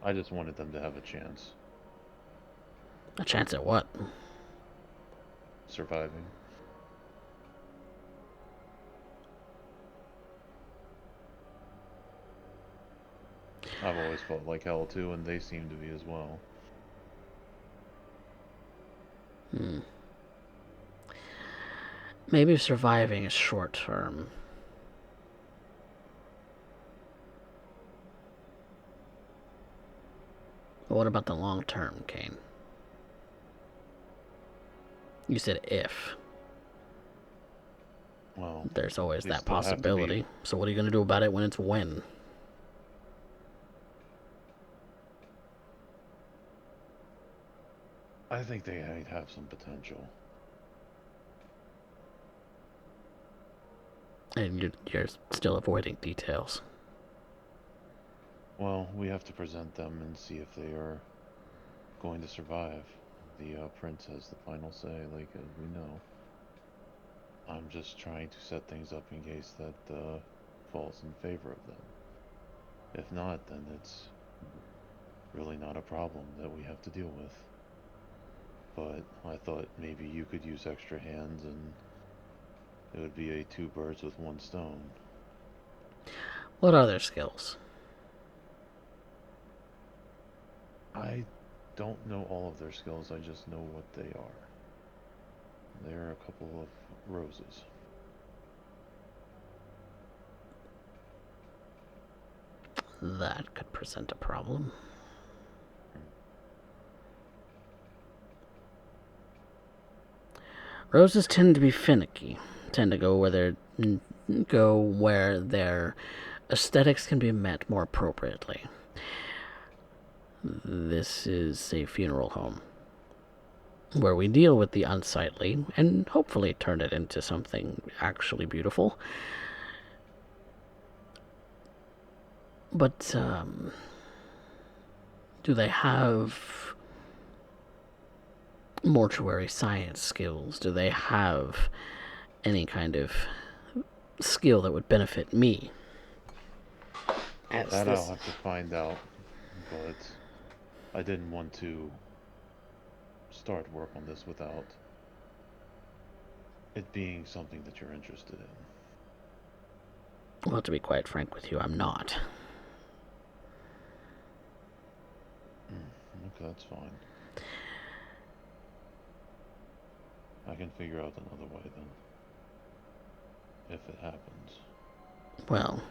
I just wanted them to have a chance. a chance at what? Surviving. I've always felt like hell too, and they seem to be as well. Maybe surviving is short term. But what about the long term, Kane? You said if. Well, There's always they that still have to be. possibility. So what are you going to do about it when it's when? I think they might have some potential. And you're still avoiding details. Well, we have to present them and see if they are going to survive. The prince has the final say, like we know. I'm just trying to set things up in case that falls in favor of them. If not, then it's really not a problem that we have to deal with. But I thought maybe you could use extra hands and it would be a two birds with one stone. What other skills? I don't know all of their skills, I just know what they are. They're a couple of roses. That could present a problem. Roses tend to be finicky. Tend to go where their aesthetics can be met more appropriately. This is a funeral home where we deal with the unsightly and hopefully turn it into something actually beautiful. But do they have mortuary science skills? Do they have any kind of skill that would benefit me? That I'll have to find out, but I didn't want to start work on this without it being something that you're interested in. Well, to be quite frank with you, I'm not. Okay, that's fine. I can figure out another way then. If it happens. Well,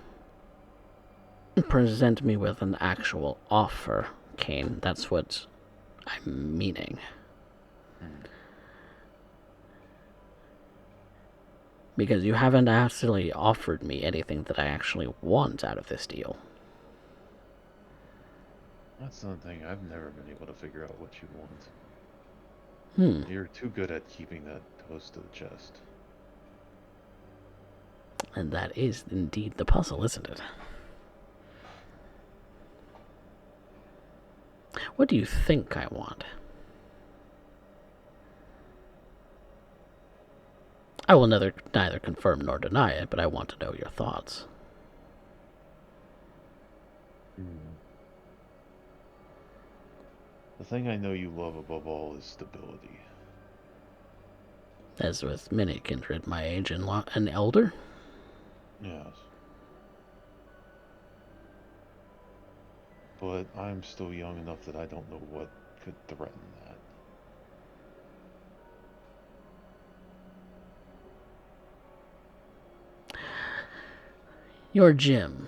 present me with an actual offer, Kane. That's what I'm meaning. Because you haven't actually offered me anything that I actually want out of this deal. That's something I've never been able to figure out what you want. You're too good at keeping that close to the chest. And that is indeed the puzzle, isn't it? What do you think I want? I will neither confirm nor deny it, but I want to know your thoughts. The thing I know you love above all is stability. As with many kindred my age and elder. Yes. But I'm still young enough that I don't know what could threaten that. Your gym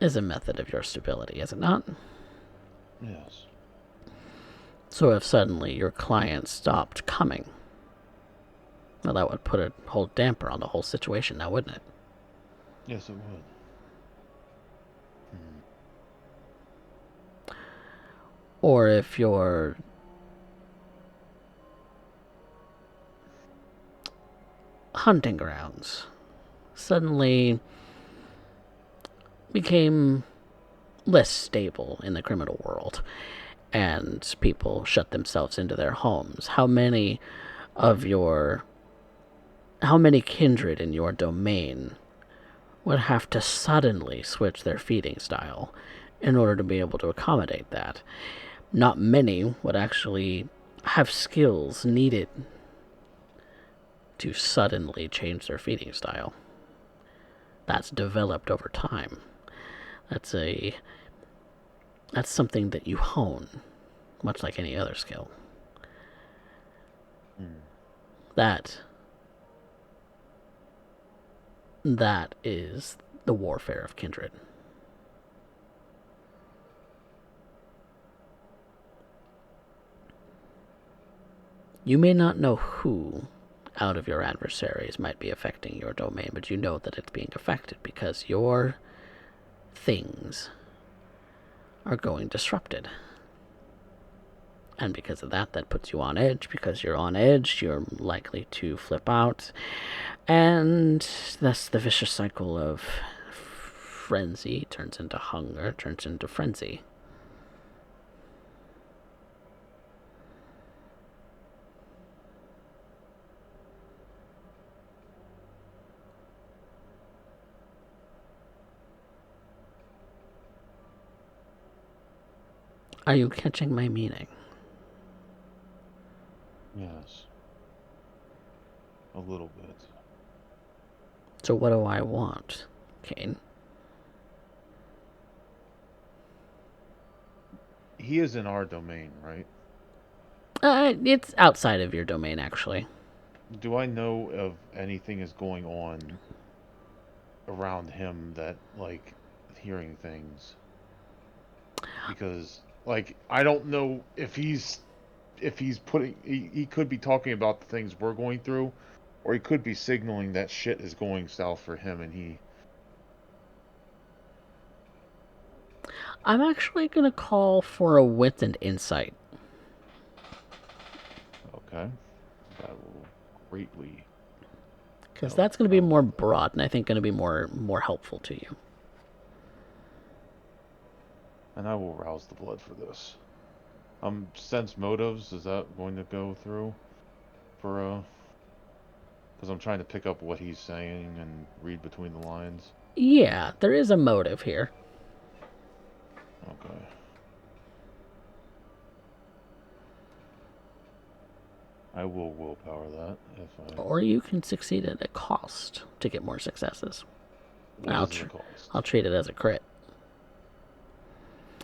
is a method of your stability, is it not? Yes. So if suddenly your client stopped coming, well, that would put a whole damper on the whole situation now, wouldn't it? Yes, it would. Or if your hunting grounds suddenly became less stable in the criminal world and people shut themselves into their homes, how many kindred in your domain would have to suddenly switch their feeding style in order to be able to accommodate that? Not many would actually have skills needed to suddenly change their feeding style. That's developed over time. That's something that you hone, much like any other skill. That is the warfare of kindred. You may not know who out of your adversaries might be affecting your domain, but you know that it's being affected because your things are going disrupted. And because of that, that puts you on edge. Because you're on edge, you're likely to flip out. And thus the vicious cycle of frenzy turns into hunger, turns into frenzy. Are you catching my meaning? Yes. A little bit. So what do I want, Kane? He is in our domain, right? It's outside of your domain, actually. Do I know if anything is going on around him that, like, hearing things? Because, like, I don't know if he's putting, he could be talking about the things we're going through, or he could be signaling that shit is going south for him and he... I'm actually going to call for a wit and insight. Okay. That will greatly... Because that's going to be more broad and I think going to be more helpful to you. And I will rouse the blood for this. Sense motives, is that going to go through for because I'm trying to pick up what he's saying and read between the lines. Yeah, there is a motive here. Okay. I will willpower that if I... Or you can succeed at a cost to get more successes. What is the cost? I'll treat it as a crit.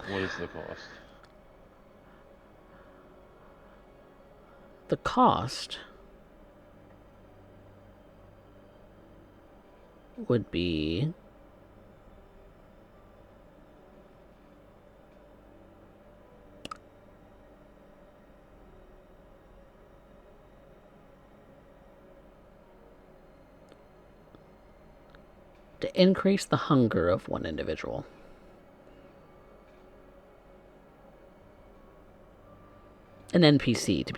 What is the cost? The cost would be to increase the hunger of one individual. An NPC to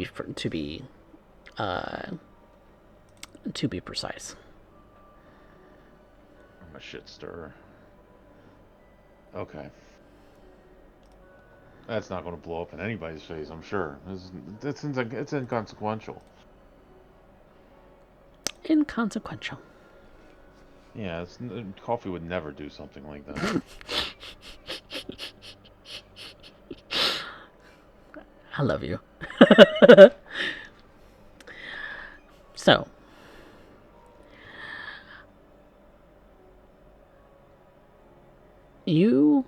be precise. a shit stir. Okay. That's not going to blow up in anybody's face, I'm sure. It's inconsequential. Inconsequential. Yeah, coffee would never do something like that. I love you. So, you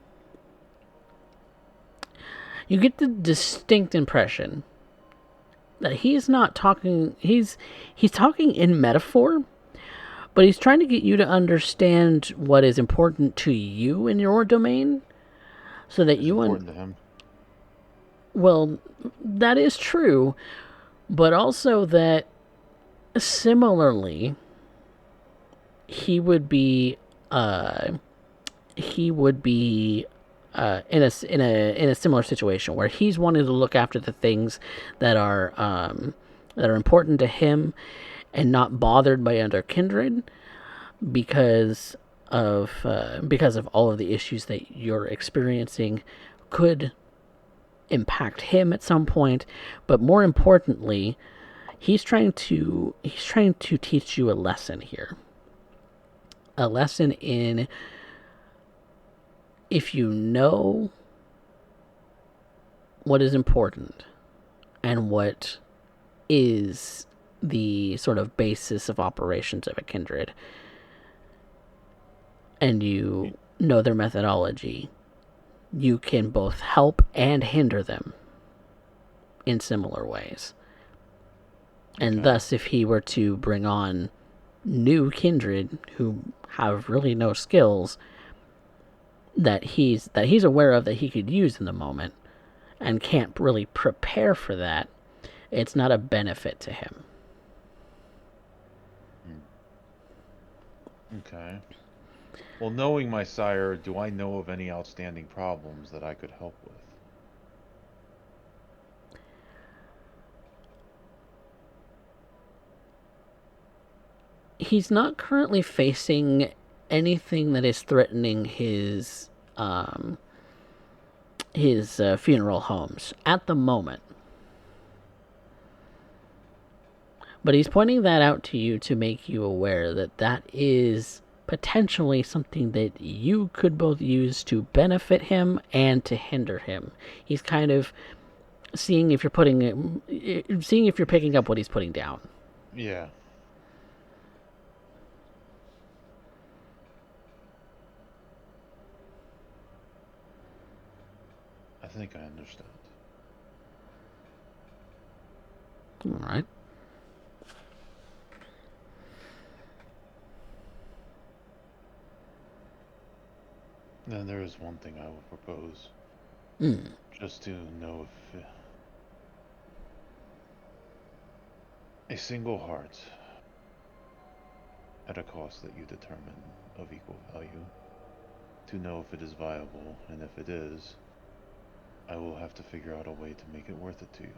get the distinct impression that he's not talking. He's talking in metaphor, but he's trying to get you to understand what is important to you in your domain, so that It's you important to him. Well, that is true, but also that similarly, he would be in a similar situation where he's wanting to look after the things that are important to him and not bothered by other kindred because of all of the issues that you're experiencing could impact him at some point. But more importantly, he's trying to teach you a lesson here. A lesson in, if you know what is important and what is the sort of basis of operations of a kindred, and you know their methodology, you can both help and hinder them in similar ways. And thus, if he were to bring on new kindred who have really no skills that he's aware of that he could use in the moment and can't really prepare for that, it's not a benefit to him. Okay. Well, knowing my sire, do I know of any outstanding problems that I could help with? He's not currently facing anything that is threatening his funeral homes at the moment. But he's pointing that out to you to make you aware that that is potentially something that you could both use to benefit him and to hinder him. He's kind of seeing if you're picking up what he's putting down. Yeah. I think I understand. All right. Then there is one thing I will propose. Just to know if a single heart at a cost that you determine of equal value, to know if it is viable, and if it is, I will have to figure out a way to make it worth it to you.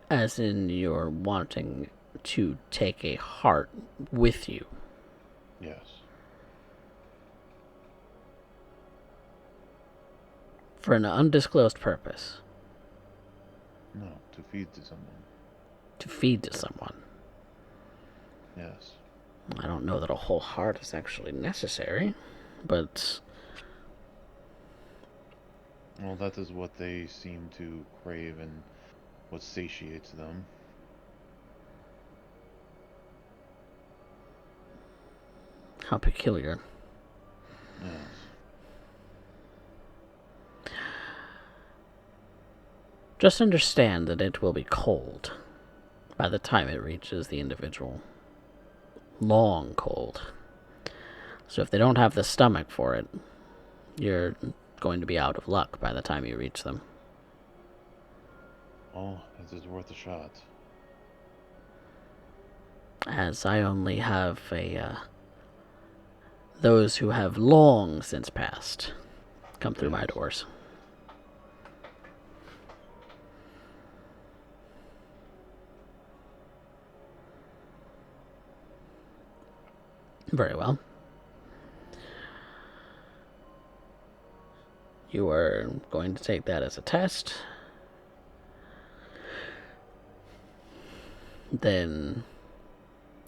As in, you're wanting to take a heart with you. Yes. For an undisclosed purpose. No, to feed to someone. To feed to someone. Yes. I don't know that a whole heart is actually necessary, but... Well, that is what they seem to crave and what satiates them. How peculiar. Yes. Just understand that it will be cold by the time it reaches the individual. Long cold. So if they don't have the stomach for it, you're going to be out of luck by the time you reach them. Oh, it is worth a shot. As I only have those who have long since passed come through my doors. Very well. You are going to take that as a test. Then,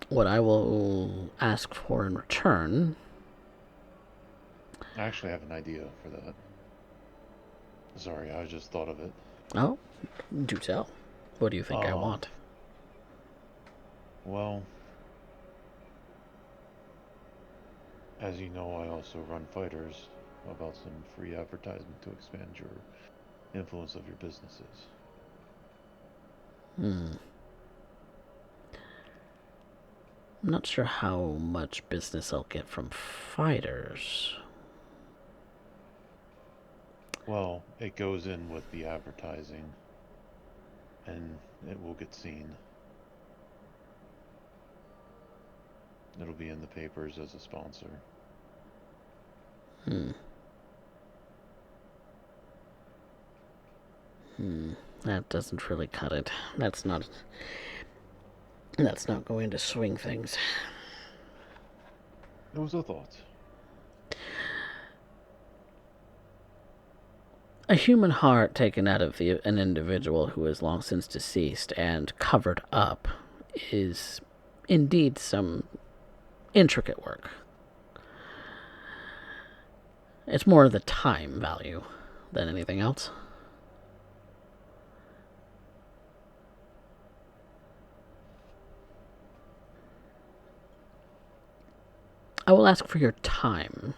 what I will ask for in return. I actually have an idea for that. Sorry, I just thought of it. Oh, do tell. What do you think I Um, want? Well, as you know, I also run fighters about some free advertisement to expand your influence of your businesses. I'm not sure how much business I'll get from fighters. Well, it goes in with the advertising, and it will get seen. It'll be in the papers as a sponsor. That doesn't really cut it. That's not going to swing things. It was a thought. A human heart taken out of an individual who is long since deceased and covered up is indeed some intricate work. It's more the time value than anything else. I will ask for your time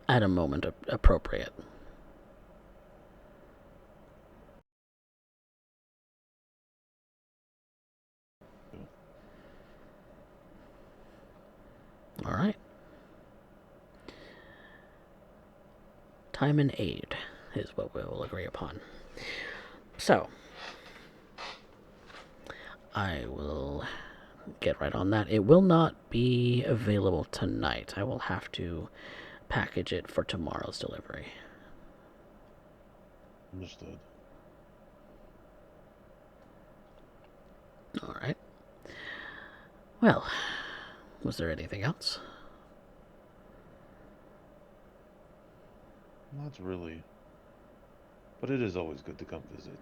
at a moment appropriate. All right. Time and aid is what we will agree upon. So, I will get right on that. It will not be available tonight. I will have to package it for tomorrow's delivery. Understood. All right. Well, was there anything else? Not really. But it is always good to come visit.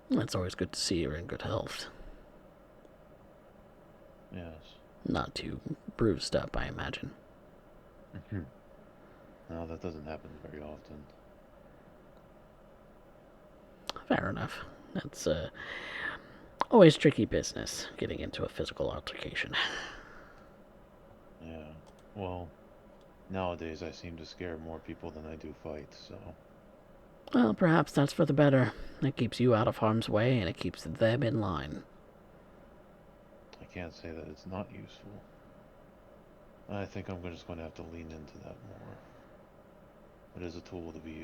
It's always good to see you're in good health. Yes. Not too bruised up, I imagine. No, that doesn't happen very often. Fair enough. That's always tricky business, getting into a physical altercation. Yeah. Well, nowadays I seem to scare more people than I do fight, so. Well, perhaps that's for the better. It keeps you out of harm's way, and it keeps them in line. I can't say that it's not useful. I think I'm just going to have to lean into that more. It is a tool to be